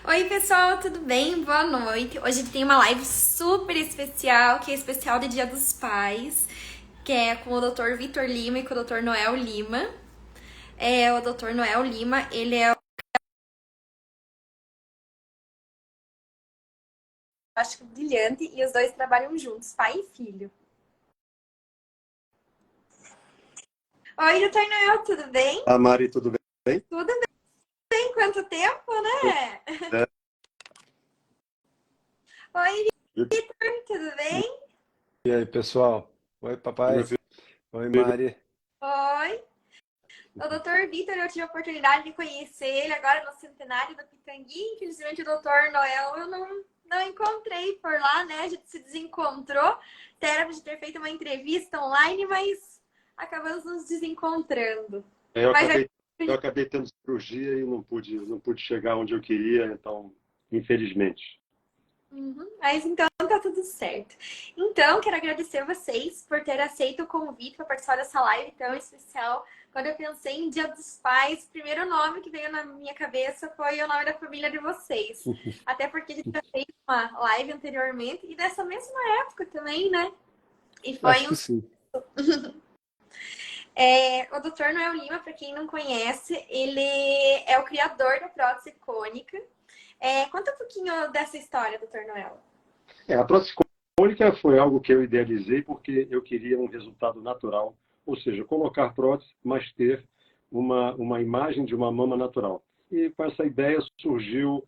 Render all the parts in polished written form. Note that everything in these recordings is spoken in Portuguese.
Oi, pessoal, tudo bem? Boa noite. Hoje tem uma live super especial, que é especial de Dia dos Pais, que é com o Dr. Vitor Lima e com o Dr. Noel Lima. O Dr. Noel Lima, ele é, acho que brilhante, e os dois trabalham juntos, pai e filho. Oi, Dr. Noel, tudo bem? Ah, Mari, tudo bem? Tudo bem? Quanto tempo, né? É, Oi, e Vitor, tudo bem? E aí, pessoal? Oi, meu papai. Oi, filho, Mari. Oi. O Dr. Vitor, eu tive a oportunidade de conhecer ele agora no centenário do Pitangui. Infelizmente, o Dr. Noel eu não encontrei por lá, né? A gente se desencontrou. Era de ter feito uma entrevista online, mas acabamos nos desencontrando. eu Mas acabei, eu acabei tendo cirurgia e não pude chegar onde eu queria, então, infelizmente. Mas então tá tudo certo. Então, quero agradecer vocês por ter aceito o convite para participar dessa live tão especial. Quando eu pensei em Dia dos Pais, o primeiro nome que veio na minha cabeça foi o nome da família de vocês. Até porque a gente já fez uma live anteriormente e nessa mesma época também, né? E Acho foi que sim. o Dr. Noel Lima, para quem não conhece, ele é o criador da prótese cônica. Conta um pouquinho dessa história, Dr. Noel. A prótese cônica foi algo que eu idealizei porque eu queria um resultado natural, ou seja, colocar prótese, mas ter uma imagem de uma mama natural. E com essa ideia surgiu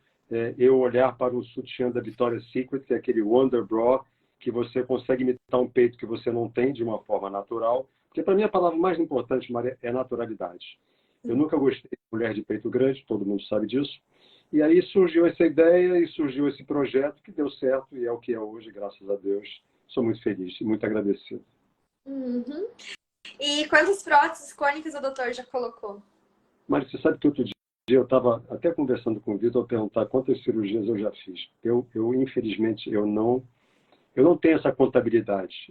eu olhar para o sutiã da Victoria's Secret, que é aquele Wonder Bra, que você consegue imitar um peito que você não tem de uma forma natural. Porque para mim a palavra mais importante, Maria, é naturalidade. Eu nunca gostei de mulher de peito grande, todo mundo sabe disso. E aí surgiu essa ideia e surgiu esse projeto que deu certo e é o que é hoje, graças a Deus. Sou muito feliz e muito agradecido. Uhum. E quantas próteses cônicas o doutor já colocou? Mas você sabe que outro dia eu estava até conversando com o Vitor a perguntar quantas cirurgias eu já fiz. Infelizmente, eu não tenho essa contabilidade.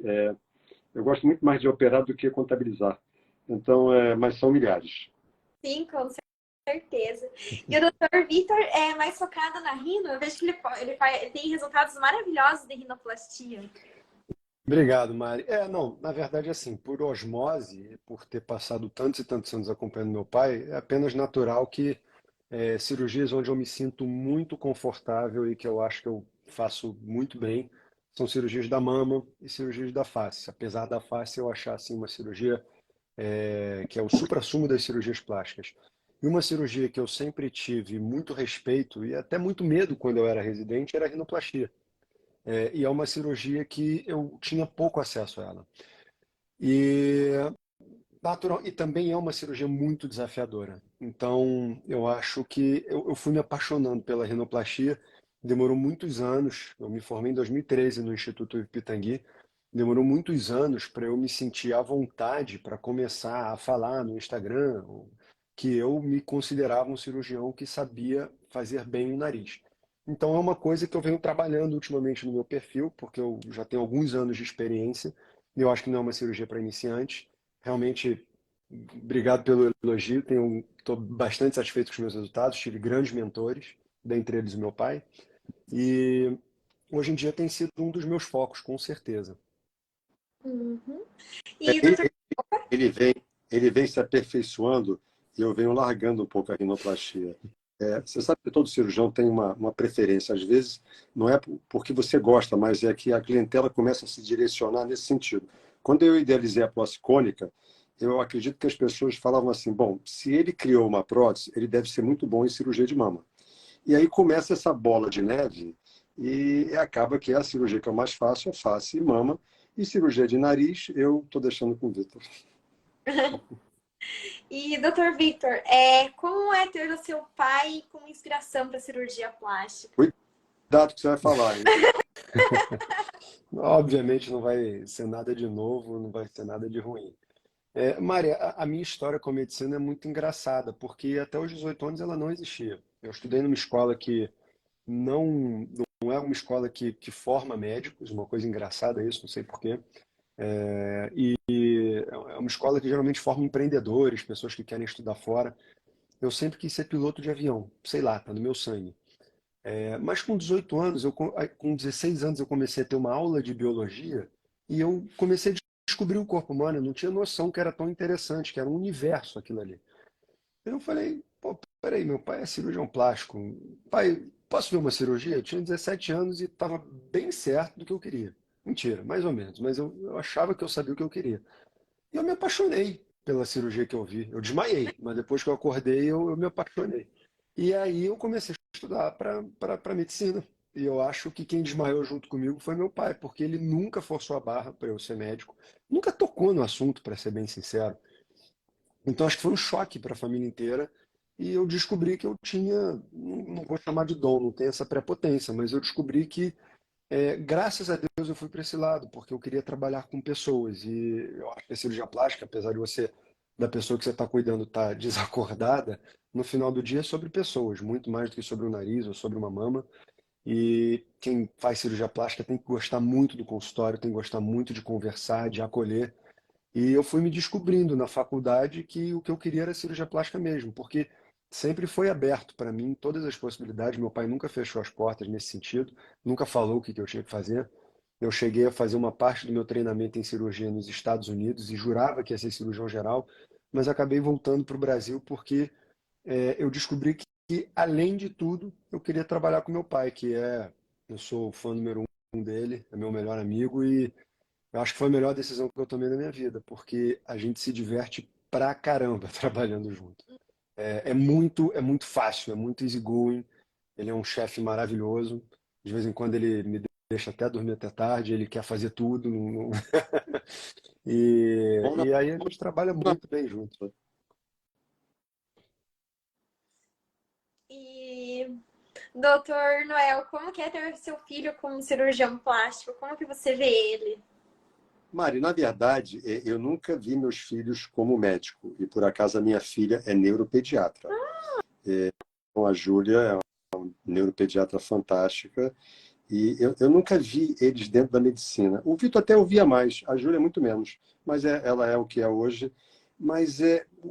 Eu gosto muito mais de operar do que contabilizar. Então, mas são milhares. Sim, com certeza. E o doutor Vitor é mais focado na rino. Eu vejo que ele tem resultados maravilhosos de rinoplastia. Obrigado, Mari. Não, na verdade, assim, por osmose, por ter passado tantos e tantos anos acompanhando meu pai, é apenas natural que cirurgias onde eu me sinto muito confortável e que eu acho que eu faço muito bem são cirurgias da mama e cirurgias da face. Apesar da face eu achar, assim, uma cirurgia que é o suprassumo das cirurgias plásticas. E uma cirurgia que eu sempre tive muito respeito e até muito medo quando eu era residente era a rinoplastia. E é uma cirurgia que eu tinha pouco acesso a ela. E, e também é uma cirurgia muito desafiadora. Então, eu acho que eu fui me apaixonando pela rinoplastia. Demorou muitos anos. Eu me formei em 2013 no Instituto Ipitangui. Demorou muitos anos para eu me sentir à vontade para começar a falar no Instagram que eu me considerava um cirurgião que sabia fazer bem o nariz. Então é uma coisa que eu venho trabalhando ultimamente no meu perfil, porque eu já tenho alguns anos de experiência, e eu acho que não é uma cirurgia para iniciantes. Realmente, obrigado pelo elogio, estou bastante satisfeito com os meus resultados, tive grandes mentores, dentre eles o meu pai, e hoje em dia tem sido um dos meus focos, com certeza. Uhum. É, E o doutor... Ele vem, ele vem se aperfeiçoando e eu venho largando um pouco a rinoplastia. Você sabe que todo cirurgião tem uma preferência. Às vezes, não é porque você gosta, mas é que a clientela começa a se direcionar nesse sentido. Quando eu idealizei a prótese cônica, eu acredito que as pessoas falavam assim: bom, se ele criou uma prótese, ele deve ser muito bom em cirurgia de mama. E aí começa essa bola de neve e acaba que a cirurgia que eu mais faço é face e mama. E cirurgia de nariz, eu estou deixando com o Vitor. E doutor Vitor, como é ter o seu pai como inspiração para cirurgia plástica? Cuidado que você vai falar, hein? Obviamente não vai ser nada de novo, não vai ser nada de ruim. Maria, a minha história com a medicina é muito engraçada, porque até os 18 anos ela não existia. Eu estudei numa escola que não, não é uma escola que forma médicos, uma coisa engraçada isso, não sei por quê. É uma escola que geralmente forma empreendedores, pessoas que querem estudar fora. Eu sempre quis ser piloto de avião, sei lá, tá no meu sangue. Mas com 18 anos, com 16 anos, eu comecei a ter uma aula de biologia e eu comecei a descobrir o corpo humano. Eu não tinha noção que era tão interessante, que era um universo aquilo ali. Eu falei, pô, peraí, meu pai é cirurgião plástico. Pai, posso ver uma cirurgia? Eu tinha 17 anos e estava bem certo do que eu queria. Mentira, mais ou menos, mas eu achava que eu sabia o que eu queria. E eu me apaixonei pela cirurgia que eu vi. Eu desmaiei, mas depois que eu acordei, eu me apaixonei. E aí eu comecei a estudar para medicina. E eu acho que quem desmaiou junto comigo foi meu pai, porque ele nunca forçou a barra para eu ser médico, nunca tocou no assunto, para ser bem sincero. Então acho que foi um choque para a família inteira. E eu descobri que eu tinha, não vou chamar de dom, não tem essa prepotência, mas eu descobri que graças a Deus eu fui para esse lado, porque eu queria trabalhar com pessoas. E eu acho que a cirurgia plástica, apesar de você, da pessoa que você está cuidando, estar desacordada, no final do dia é sobre pessoas, muito mais do que sobre o nariz ou sobre uma mama. E quem faz cirurgia plástica tem que gostar muito do consultório, tem que gostar muito de conversar, de acolher. E eu fui me descobrindo na faculdade que o que eu queria era cirurgia plástica mesmo, porque sempre foi aberto para mim todas as possibilidades. Meu pai nunca fechou as portas nesse sentido, nunca falou o que eu tinha que fazer. Eu cheguei a fazer uma parte do meu treinamento em cirurgia nos Estados Unidos e jurava que ia ser cirurgião geral, mas acabei voltando para o Brasil porque eu descobri além de tudo, eu queria trabalhar com meu pai, eu sou o fã número um dele, é meu melhor amigo e eu acho que foi a melhor decisão que eu tomei na minha vida, porque a gente se diverte pra caramba trabalhando junto. É muito fácil, é muito easygoing. Ele é um chefe maravilhoso. De vez em quando ele me deixa até dormir até tarde, ele quer fazer tudo. E, Bom, e aí a gente trabalha muito bem junto. E, doutor Noel, como que é ter seu filho como cirurgião plástico? Como que você vê ele? Mari, na verdade, eu nunca vi meus filhos como médico, e por acaso a minha filha é neuropediatra. Então, a Júlia é uma neuropediatra fantástica, e eu nunca vi eles dentro da medicina. O Vitor até ouvia mais, a Júlia é muito menos, mas ela é o que é hoje. Mas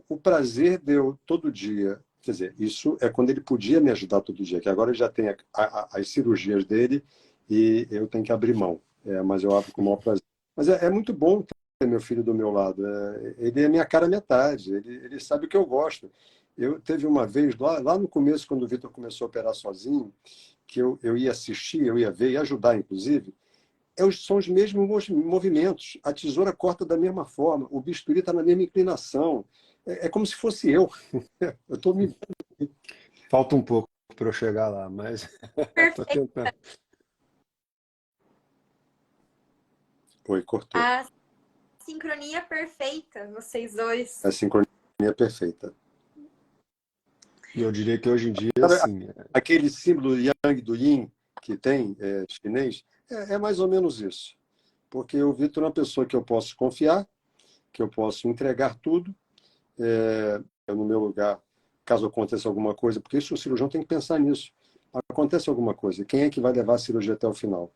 o prazer deu todo dia. Quer dizer, isso é quando ele podia me ajudar todo dia, que agora ele já tem as cirurgias dele e eu tenho que abrir mão. Mas eu abro com o maior prazer. Mas é muito bom ter meu filho do meu lado. Ele é minha cara metade, ele sabe o que eu gosto. Eu teve uma vez, lá no começo, quando o Vitor começou a operar sozinho, que eu ia assistir, eu ia ver, ia ajudar, inclusive, são os mesmos movimentos. A tesoura corta da mesma forma, o bisturi está na mesma inclinação. É como se fosse eu. Eu estou me. Falta um pouco para eu chegar lá, mas estou Perfeito. tentando. Oi, cortou. A sincronia perfeita, vocês dois. A sincronia é perfeita. E eu diria que hoje em dia, Sabe, assim, aquele símbolo do Yang, do Yin, que tem chinês, é mais ou menos isso. Porque o Vitor é uma pessoa que eu posso confiar, que eu posso entregar tudo, no meu lugar, caso aconteça alguma coisa, porque isso o cirurgião tem que pensar nisso. Acontece alguma coisa, quem é que vai levar a cirurgia até o final?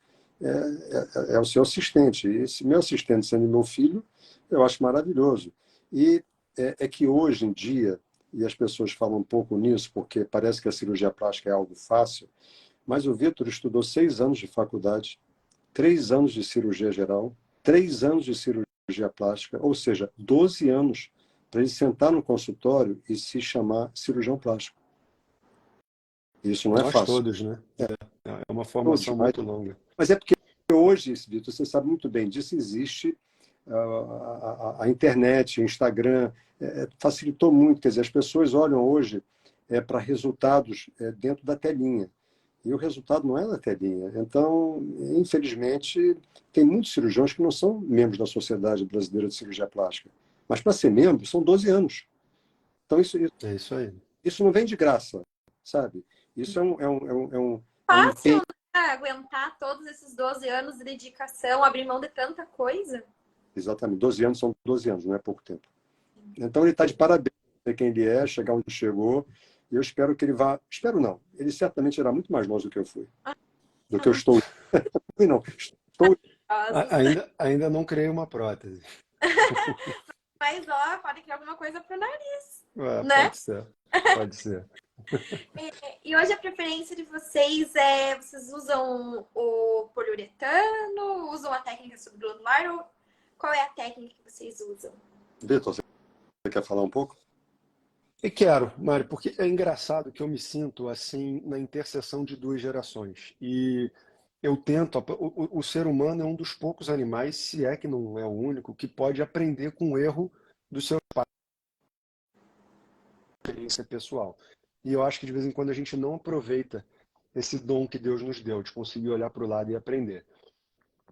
É o seu assistente. E esse meu assistente sendo meu filho, eu acho maravilhoso. E é que hoje em dia, e as pessoas falam um pouco nisso, porque parece que a cirurgia plástica é algo fácil, mas o Vitor estudou 6 anos de faculdade, 3 anos de cirurgia geral, 3 anos de cirurgia plástica, ou seja, 12 anos para ele sentar no consultório e se chamar cirurgião plástico. Isso não é nós fácil. todos, né? É uma Todos, formação muito longa. mas é porque hoje, Vitor, você sabe muito bem disso, existe a internet, o Instagram, facilitou muito. Quer dizer, as pessoas olham hoje para resultados dentro da telinha. E o resultado não é na telinha. Então, infelizmente, tem muitos cirurgiões que não são membros da Sociedade Brasileira de Cirurgia Plástica. Mas para ser membro, são 12 anos. Então, É isso aí. isso não vem de graça, sabe? Isso é um Fácil, empenho. né? Aguentar todos esses 12 anos de dedicação, abrir mão de tanta coisa. Exatamente, 12 anos são 12 anos, não é pouco tempo. Então ele está de parabéns, sei quem ele é, chegar onde chegou. E eu espero que ele vá. Espero não, ele certamente irá muito mais longe do que eu fui, do que eu estou. Não, estou. Ainda não criei uma prótese. Mas, ó, pode criar alguma coisa pro nariz, É, né? pode ser, pode ser. E hoje a preferência de vocês vocês usam o poliuretano, usam a técnica subglandular ou qual é a técnica que vocês usam? Vitor, você quer falar um pouco? E quero, Mário, porque é engraçado que eu me sinto assim na interseção de duas gerações. E eu tento, o ser humano é um dos poucos animais, se é que não é o único, que pode aprender com o erro do seu experiência pessoal. E eu acho que de vez em quando a gente não aproveita esse dom que Deus nos deu, de conseguir olhar para o lado e aprender.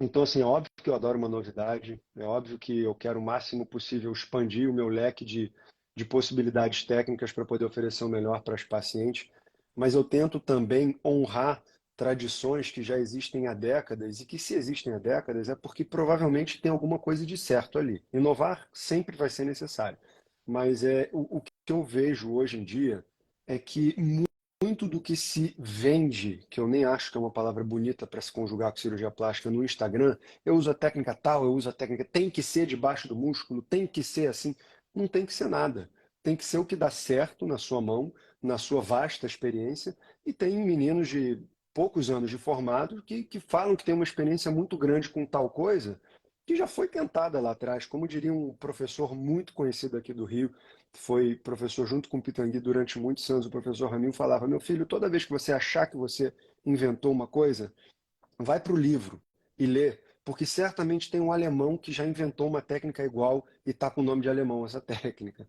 Então, assim, é óbvio que eu adoro uma novidade, é óbvio que eu quero o máximo possível expandir o meu leque de possibilidades técnicas para poder oferecer o melhor para os pacientes, mas eu tento também honrar tradições que já existem há décadas e que, se existem há décadas, é porque provavelmente tem alguma coisa de certo ali. Inovar sempre vai ser necessário, mas o que eu vejo hoje em dia é que muito do que se vende, que eu nem acho que é uma palavra bonita para se conjugar com cirurgia plástica no Instagram, eu uso a técnica tal, eu uso a técnica, tem que ser debaixo do músculo, tem que ser assim. Não tem que ser nada. Tem que ser o que dá certo na sua mão, na sua vasta experiência. E tem meninos de poucos anos de formado que falam que tem uma experiência muito grande com tal coisa, que já foi tentada lá atrás. Como diria um professor muito conhecido aqui do Rio, foi professor junto com o Pitangui durante muitos anos, o professor Raminho falava: meu filho, toda vez que você achar que você inventou uma coisa, vai para o livro e lê, porque certamente tem um alemão que já inventou uma técnica igual e está com o nome de alemão essa técnica.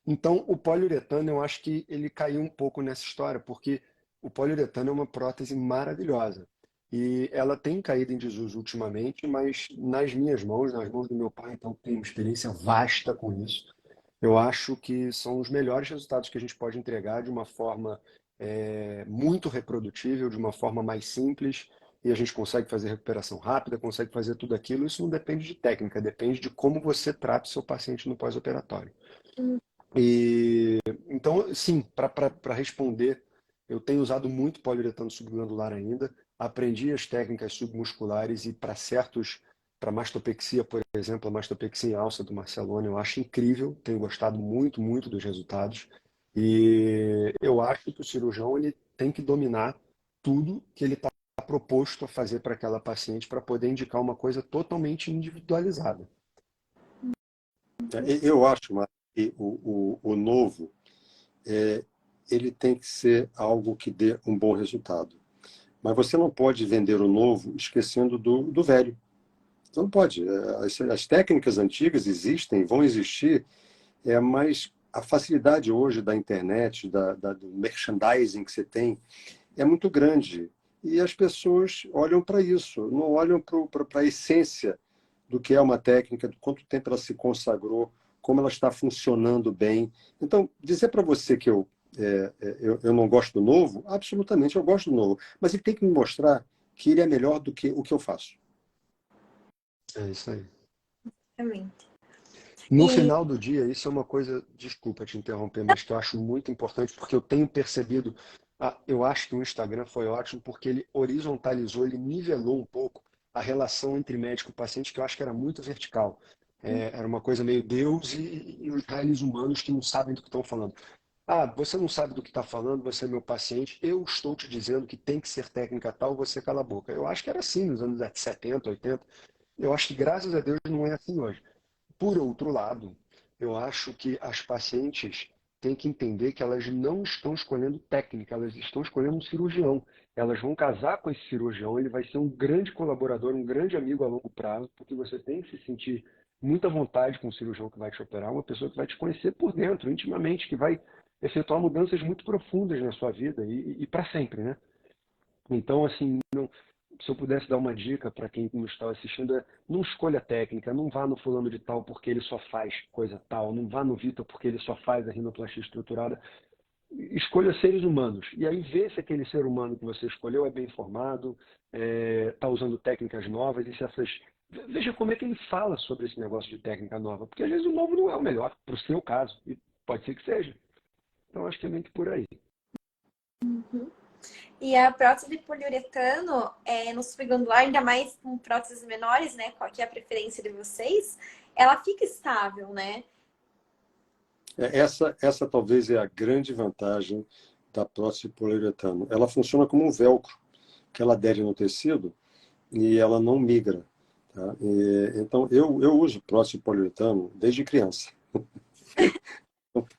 Então, o poliuretano, eu acho que ele caiu um pouco nessa história, porque o poliuretano é uma prótese maravilhosa. E ela tem caído em desuso ultimamente, mas nas minhas mãos, nas mãos do meu pai, então tem uma experiência vasta com isso. Eu acho que são os melhores resultados que a gente pode entregar de uma forma muito reprodutível, de uma forma mais simples, e a gente consegue fazer recuperação rápida, consegue fazer tudo aquilo. Isso não depende de técnica, depende de como você trata o seu paciente no pós-operatório. E então, sim, para responder, eu tenho usado muito poliuretano subglandular ainda. Aprendi as técnicas submusculares e para mastopexia, por exemplo, a mastopexia em alça do Marcelone, eu acho incrível, tenho gostado muito, muito dos resultados. E eu acho que o cirurgião ele tem que dominar tudo que ele está proposto a fazer para aquela paciente para poder indicar uma coisa totalmente individualizada. Eu acho, Marcos, que o novo ele tem que ser algo que dê um bom resultado. Mas você não pode vender o novo esquecendo do velho. Você não pode. As técnicas antigas existem, vão existir, mas a facilidade hoje da internet, do merchandising que você tem, é muito grande. E as pessoas olham para isso, não olham para a essência do que é uma técnica, do quanto tempo ela se consagrou, como ela está funcionando bem. Então, dizer para você que eu não gosto do novo, absolutamente eu gosto do novo, mas ele tem que me mostrar que ele é melhor do que o que eu faço. É isso aí. Exatamente. No E final do dia, isso é uma coisa, desculpa te interromper, mas que eu acho muito importante, porque eu tenho percebido, eu acho que o Instagram foi ótimo porque ele horizontalizou, ele nivelou um pouco a relação entre médico e paciente, que eu acho que era muito vertical. Era uma coisa meio Deus e os réis humanos que não sabem do que estão falando. Ah, você não sabe do que está falando, você é meu paciente, eu estou te dizendo que tem que ser técnica tal, você cala a boca. Eu acho que era assim nos anos 70, 80. Eu acho que, graças a Deus, não é assim hoje. Por outro lado, eu acho que as pacientes têm que entender que elas não estão escolhendo técnica, elas estão escolhendo um cirurgião. Elas vão casar com esse cirurgião, ele vai ser um grande colaborador, um grande amigo a longo prazo, porque você tem que se sentir muita vontade com o cirurgião que vai te operar, uma pessoa que vai te conhecer por dentro, intimamente, que vai efetuar mudanças muito profundas na sua vida e para sempre, né? Então, assim, se eu pudesse dar uma dica para quem nos está assistindo, não escolha técnica, não vá no fulano de tal porque ele só faz coisa tal, não vá no Vitor porque ele só faz a rinoplastia estruturada. Escolha seres humanos. E aí vê se aquele ser humano que você escolheu é bem formado, está usando técnicas novas, e se essas. Veja como é que ele fala sobre esse negócio de técnica nova, porque às vezes o novo não é o melhor para o seu caso, e pode ser que seja. Então acho que é meio que por aí. a prótese de poliuretano, no subglandular, ainda mais com próteses menores, né? Qual que é a preferência de vocês? Ela fica estável, né? Essa talvez é a grande vantagem da prótese de poliuretano. Ela funciona como um velcro, que ela adere no tecido e ela não migra. Tá? Então, eu uso prótese de poliuretano desde criança.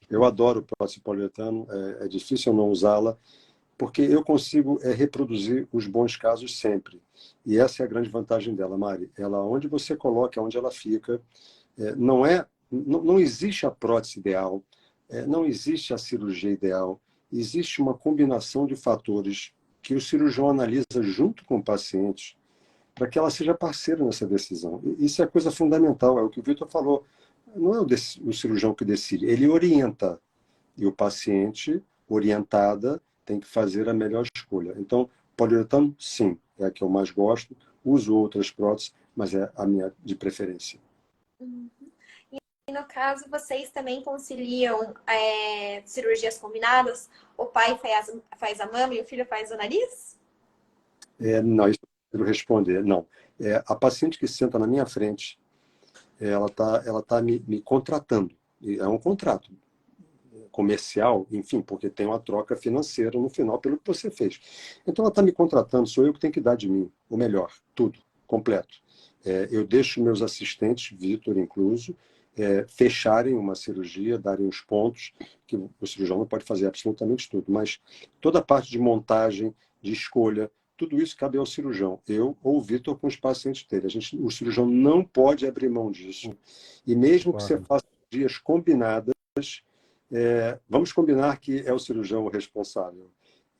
Eu adoro prótese de poliuretano, é difícil eu não usá-la, porque eu consigo reproduzir os bons casos sempre. E essa é a grande vantagem dela, Mari. Ela, onde você coloca, onde ela fica, não existe a prótese ideal, não existe a cirurgia ideal, existe uma combinação de fatores que o cirurgião analisa junto com o paciente para que ela seja parceira nessa decisão. Isso é coisa fundamental, é o que o Vitor falou. Não é o cirurgião que decide, ele orienta. E o paciente, orientada, tem que fazer a melhor escolha. Então, poliuretano, sim, é a que eu mais gosto. Uso outras próteses, mas é a minha de preferência. Uhum. E no caso, vocês também conciliam cirurgias combinadas? O pai faz a mama e o filho faz o nariz? Não, isso eu quero responder. Não. A paciente que senta na minha frente, ela tá me contratando. É um contrato comercial, enfim, porque tem uma troca financeira no final pelo que você fez. Então ela está me contratando, sou eu que tenho que dar de mim o melhor, tudo, completo. Eu deixo meus assistentes, Vitor incluso, fecharem uma cirurgia, darem os pontos, que o cirurgião não pode fazer absolutamente tudo, mas toda a parte de montagem, de escolha, tudo isso cabe ao cirurgião, eu ou o Vitor com os pacientes dele. O cirurgião não pode abrir mão disso. E mesmo que você Claro. faça dias combinadas, vamos combinar que é o cirurgião o responsável.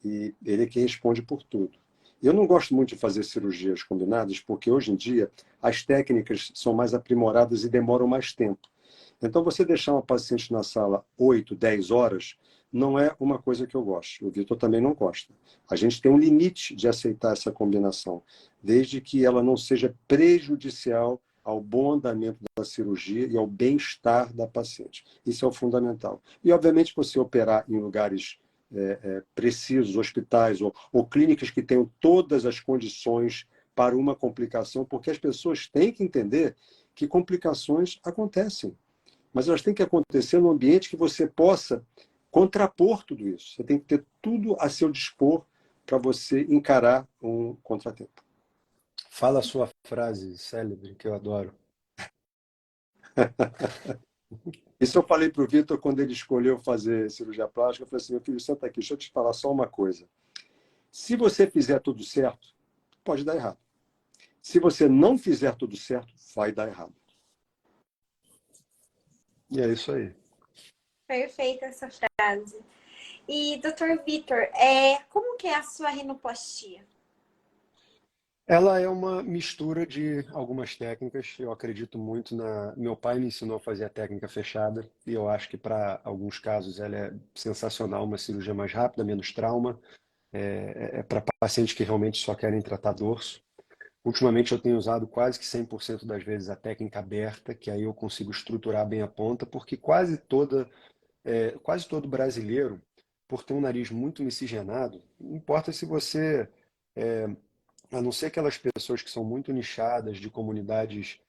E ele é quem responde por tudo. Eu não gosto muito de fazer cirurgias combinadas, porque hoje em dia as técnicas são mais aprimoradas e demoram mais tempo. Então, você deixar uma paciente na sala 8, 10 horas não é uma coisa que eu gosto. O Vitor também não gosta. A gente tem um limite de aceitar essa combinação, desde que ela não seja prejudicial ao bom andamento da cirurgia e ao bem-estar da paciente. Isso é o fundamental. E, obviamente, você operar em lugares precisos, hospitais ou clínicas que tenham todas as condições para uma complicação, porque as pessoas têm que entender que complicações acontecem. Mas elas têm que acontecer num ambiente que você possa contrapor tudo isso. Você tem que ter tudo a seu dispor para você encarar um contratempo. Fala a sua frase célebre, que eu adoro. Isso eu falei para o Vitor quando ele escolheu fazer cirurgia plástica. Eu falei assim, meu filho, senta aqui, deixa eu te falar só uma coisa. Se você fizer tudo certo, pode dar errado. Se você não fizer tudo certo, vai dar errado. E é isso aí. Perfeita essa frase. E, doutor Vitor, como que é a sua rinoplastia? Ela é uma mistura de algumas técnicas. Eu acredito muito na. Meu pai me ensinou a fazer a técnica fechada, e eu acho que para alguns casos ela é sensacional, uma cirurgia mais rápida, menos trauma. É para pacientes que realmente só querem tratar dorso. Ultimamente eu tenho usado quase que 100% das vezes a técnica aberta, que aí eu consigo estruturar bem a ponta, porque quase todo brasileiro, por ter um nariz muito miscigenado, não importa se você, a não ser aquelas pessoas que são muito nichadas, de comunidades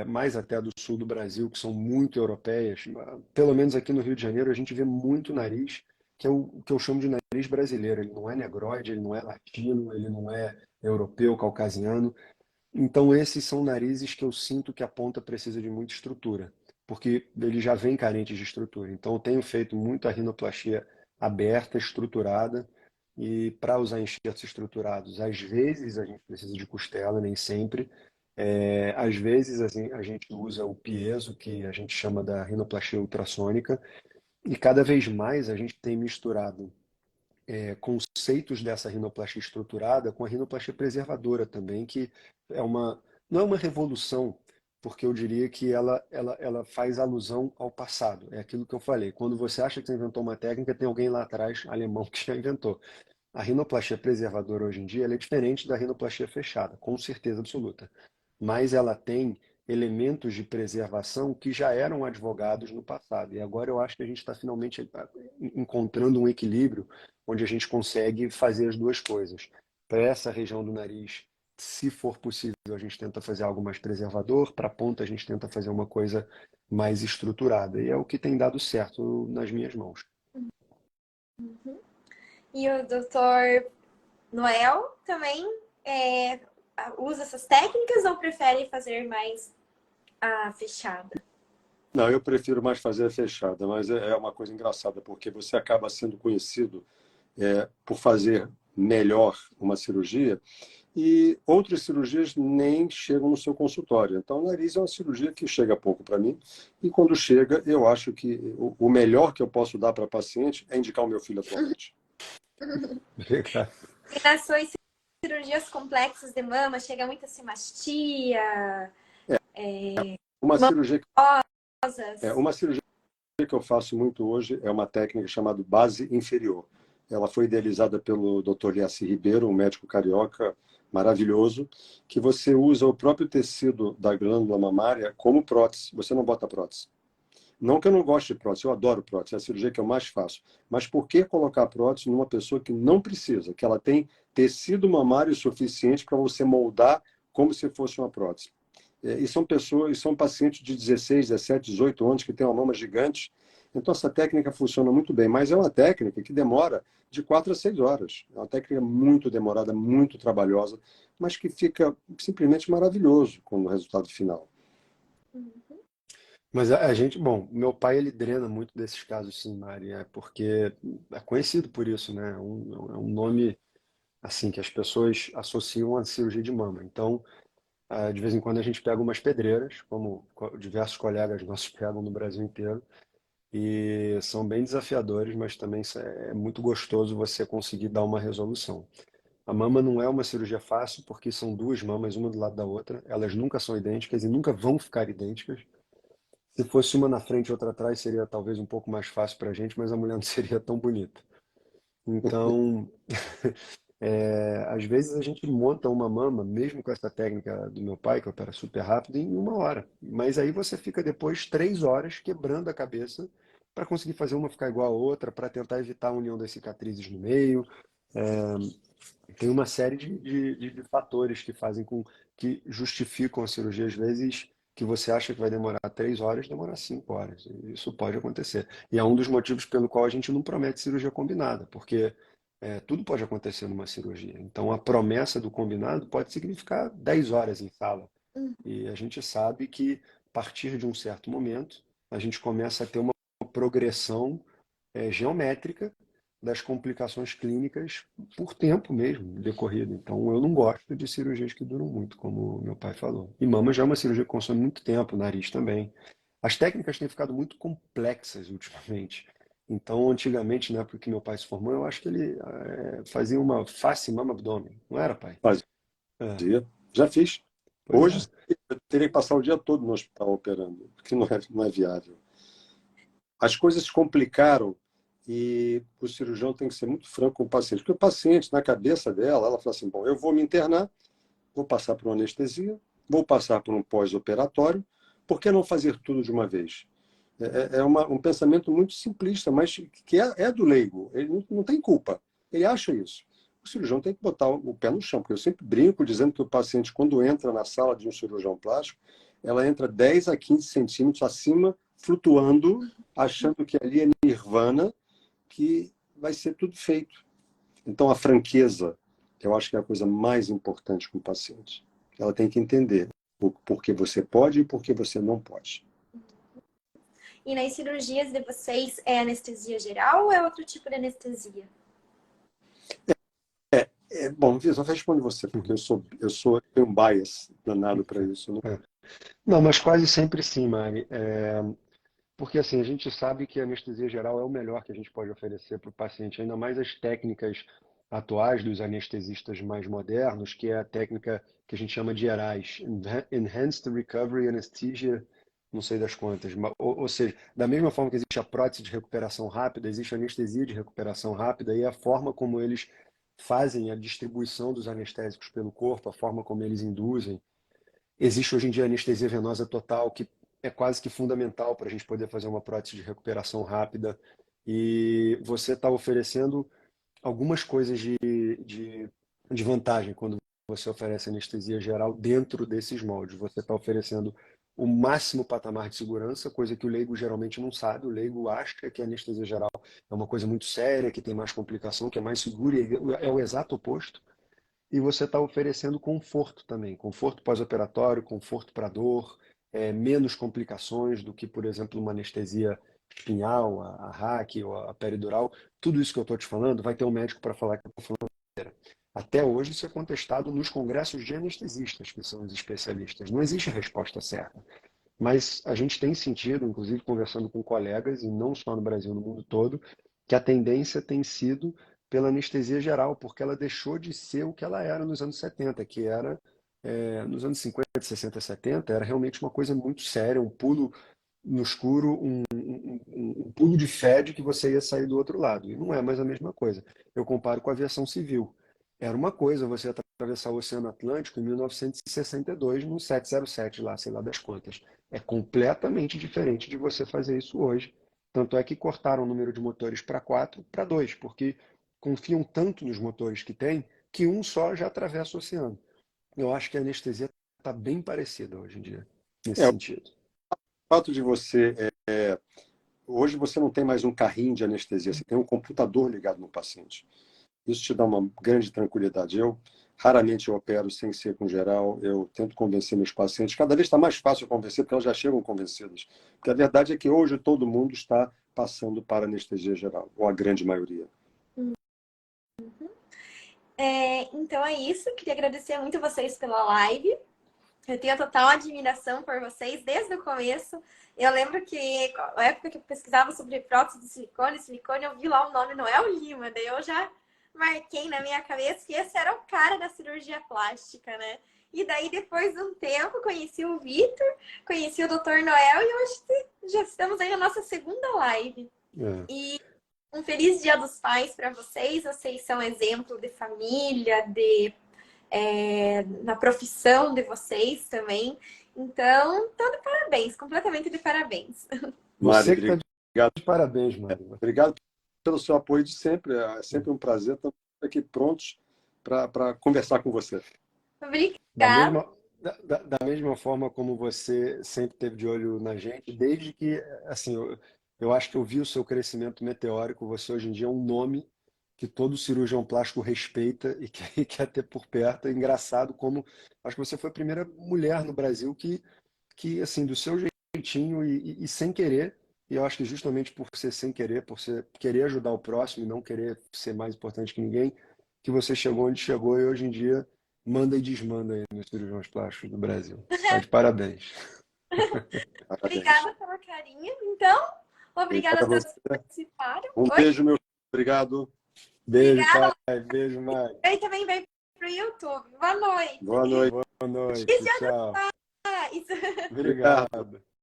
mais até do sul do Brasil, que são muito europeias, pelo menos aqui no Rio de Janeiro a gente vê muito nariz, que é o que eu chamo de nariz brasileiro. Ele não é negroide, ele não é latino, ele não é europeu, caucasiano. Então, esses são narizes que eu sinto que a ponta precisa de muita estrutura, porque ele já vem carente de estrutura. Então, eu tenho feito muito a rinoplastia aberta, estruturada, e para usar enxertos estruturados, às vezes a gente precisa de costela, nem sempre. Às vezes a gente usa o piezo, que a gente chama da rinoplastia ultrassônica, e cada vez mais a gente tem misturado conceitos dessa rinoplastia estruturada com a rinoplastia preservadora também, que não é uma revolução, porque eu diria que ela faz alusão ao passado. É aquilo que eu falei. Quando você acha que você inventou uma técnica, tem alguém lá atrás, alemão, que já inventou. A rinoplastia preservadora hoje em dia ela é diferente da rinoplastia fechada, com certeza absoluta. Mas ela tem elementos de preservação que já eram advogados no passado. E agora eu acho que a gente está finalmente encontrando um equilíbrio onde a gente consegue fazer as duas coisas. Para essa região do nariz, se for possível, a gente tenta fazer algo mais preservador, para a ponta a gente tenta fazer uma coisa mais estruturada. E é o que tem dado certo nas minhas mãos. Uhum. E o doutor Noel também usa essas técnicas ou prefere fazer mais a fechada? Não, eu prefiro mais fazer a fechada, mas é uma coisa engraçada, porque você acaba sendo conhecido por fazer melhor uma cirurgia e outras cirurgias nem chegam no seu consultório. Então, o nariz é uma cirurgia que chega pouco para mim e quando chega, eu acho que o melhor que eu posso dar para a paciente é indicar o meu filho atualmente. Obrigado. E nas suas cirurgias complexas de mama, chega muita semastia, Uma cirurgia, rosas. uma cirurgia que eu faço muito hoje é uma técnica chamada base inferior. Ela foi idealizada pelo Dr. Liaci Ribeiro, um médico carioca maravilhoso, que você usa o próprio tecido da glândula mamária como prótese. Você não bota prótese. Não que eu não goste de prótese, eu adoro prótese, é a cirurgia que eu mais faço. Mas por que colocar prótese numa pessoa que não precisa, que ela tem tecido mamário suficiente para você moldar como se fosse uma prótese? E são pessoas, são pacientes de 16, 17, 18 anos que têm uma mama gigante. Então, essa técnica funciona muito bem, mas é uma técnica que demora de 4 a 6 horas. É uma técnica muito demorada, muito trabalhosa, mas que fica simplesmente maravilhoso com o resultado final. Mas a gente, bom, meu pai ele drena muito desses casos, sim, Mari, porque é conhecido por isso, né? É um nome assim que as pessoas associam à cirurgia de mama. Então, de vez em quando a gente pega umas pedreiras, como diversos colegas nossos pegam no Brasil inteiro, e são bem desafiadores, mas também é muito gostoso você conseguir dar uma resolução. A mama não é uma cirurgia fácil, porque são duas mamas, uma do lado da outra. Elas nunca são idênticas e nunca vão ficar idênticas. Se fosse uma na frente e outra atrás, seria talvez um pouco mais fácil para a gente, mas a mulher não seria tão bonita. Então, às vezes a gente monta uma mama, mesmo com essa técnica do meu pai, que opera super rápido, em 1 hora. Mas aí você fica depois 3 horas quebrando a cabeça para conseguir fazer uma ficar igual a outra, para tentar evitar a união das cicatrizes no meio. Tem uma série de fatores que fazem com que justificam a cirurgia, às vezes, que você acha que vai demorar 3 horas, demora 5 horas. Isso pode acontecer. E é um dos motivos pelo qual a gente não promete cirurgia combinada, porque tudo pode acontecer numa cirurgia. Então, a promessa do combinado pode significar 10 horas em sala. E a gente sabe que, a partir de um certo momento, a gente começa a ter uma progressão geométrica das complicações clínicas por tempo mesmo decorrido. Então, eu não gosto de cirurgias que duram muito, como meu pai falou. E mama já é uma cirurgia que consome muito tempo, nariz também. As técnicas têm ficado muito complexas ultimamente. Então, antigamente, na época que meu pai se formou, eu acho que ele fazia uma face mama abdômen. Não era, pai? É, Fazia. Já fiz. pois Hoje é. eu teria que passar o dia todo no hospital operando, porque não é viável. As coisas se complicaram e o cirurgião tem que ser muito franco com o paciente, porque o paciente, na cabeça dela, ela fala assim, bom, eu vou me internar, vou passar por uma anestesia, vou passar por um pós-operatório, por que não fazer tudo de uma vez? Um pensamento muito simplista, mas que é do leigo, ele não tem culpa, ele acha isso. O cirurgião tem que botar o pé no chão, porque eu sempre brinco dizendo que o paciente, quando entra na sala de um cirurgião plástico, ela entra 10 a 15 centímetros acima, flutuando, achando que ali é nirvana, que vai ser tudo feito. Então, a franqueza, eu acho que é a coisa mais importante com o paciente. Ela tem que entender por que você pode e por que você não pode. E nas cirurgias de vocês, é anestesia geral ou é outro tipo de anestesia? Bom, Vitor, responde você, porque eu tenho um bias danado para isso, né? É. Não, mas quase sempre sim, Mari. Porque assim, a gente sabe que a anestesia geral é o melhor que a gente pode oferecer para o paciente, ainda mais as técnicas atuais dos anestesistas mais modernos, que é a técnica que a gente chama de ERAS, Enhanced Recovery Anesthesia, não sei das quantas, ou seja, da mesma forma que existe a prótese de recuperação rápida, existe a anestesia de recuperação rápida e a forma como eles fazem a distribuição dos anestésicos pelo corpo, a forma como eles induzem. Existe hoje em dia a anestesia venosa total, que é quase que fundamental para a gente poder fazer uma prótese de recuperação rápida. E você está oferecendo algumas coisas de vantagem quando você oferece anestesia geral dentro desses moldes. Você está oferecendo o máximo patamar de segurança, coisa que o leigo geralmente não sabe. O leigo acha que a anestesia geral é uma coisa muito séria, que tem mais complicação, que é mais segura, e é o exato oposto. E você está oferecendo conforto também, conforto pós-operatório, conforto para dor, menos complicações do que, por exemplo, uma anestesia espinhal, a RAC ou a peridural. Tudo isso que eu estou te falando, vai ter um médico para falar que eu estou falando. Até hoje isso é contestado nos congressos de anestesistas, que são os especialistas. Não existe resposta certa. Mas a gente tem sentido, inclusive conversando com colegas, e não só no Brasil, no mundo todo, que a tendência tem sido pela anestesia geral, porque ela deixou de ser o que ela era nos anos 70, que era, nos anos 50, 60, 70, era realmente uma coisa muito séria, um pulo no escuro, um pulo de fé de que você ia sair do outro lado. E não é mais a mesma coisa. Eu comparo com a aviação civil. Era uma coisa você atravessar o Oceano Atlântico em 1962, no 707 lá, sei lá das quantas. É completamente diferente de você fazer isso hoje. Tanto é que cortaram o número de motores para 4 para 2, porque confiam tanto nos motores que tem que um só já atravessa o oceano. Eu acho que a anestesia está bem parecida hoje em dia, nesse O sentido. fato de você. Hoje você não tem mais um carrinho de anestesia, você tem um computador ligado no paciente. Isso te dá uma grande tranquilidade. Eu raramente eu opero sem ser com geral, eu tento convencer meus pacientes. Cada vez está mais fácil convencer, porque elas já chegam convencidas. Porque a verdade é que hoje todo mundo está passando para anestesia geral, ou a grande maioria. Então é isso. Queria agradecer muito vocês pela live. Eu tenho total admiração por vocês desde o começo. Eu lembro que na época que eu pesquisava sobre prótese de silicone, eu vi lá o nome Noel Lima, daí eu já marquei na minha cabeça que esse era o cara da cirurgia plástica, né? E daí, depois de um tempo, conheci o Vitor, conheci o Dr. Noel e hoje já estamos aí na nossa segunda live. É. E um feliz Dia dos Pais para vocês. Vocês são exemplo de família, na profissão de vocês também. Então, tô de parabéns, completamente de parabéns. Você Mari, que está obrigado, de parabéns, Mário. obrigado pelo seu apoio de sempre. É sempre um prazer estar aqui prontos para conversar com você. Da Obrigada. mesma, da mesma forma como você sempre teve de olho na gente, desde que, assim, eu acho que eu vi o seu crescimento meteórico. Você hoje em dia é um nome que todo cirurgião plástico respeita e que e quer ter por perto. É engraçado como acho que você foi a primeira mulher no Brasil que assim, do seu jeitinho e sem querer, e eu acho que justamente por ser sem querer, por ser, querer ajudar o próximo e não querer ser mais importante que ninguém, que você chegou onde chegou e hoje em dia manda e desmanda aí nos cirurgiões plásticos do Brasil. Está de parabéns. Parabéns. Obrigada pelo carinho. Então, obrigada Obrigado a a todos que você. participaram. Um Oi? beijo, meu filho. Obrigado. Beijo, Obrigada. pai. Beijo, Mari. E também vai pro YouTube. Boa noite. Boa noite. Boa noite. Feliz Dia Tchau. dos Pais. Obrigado. Obrigado.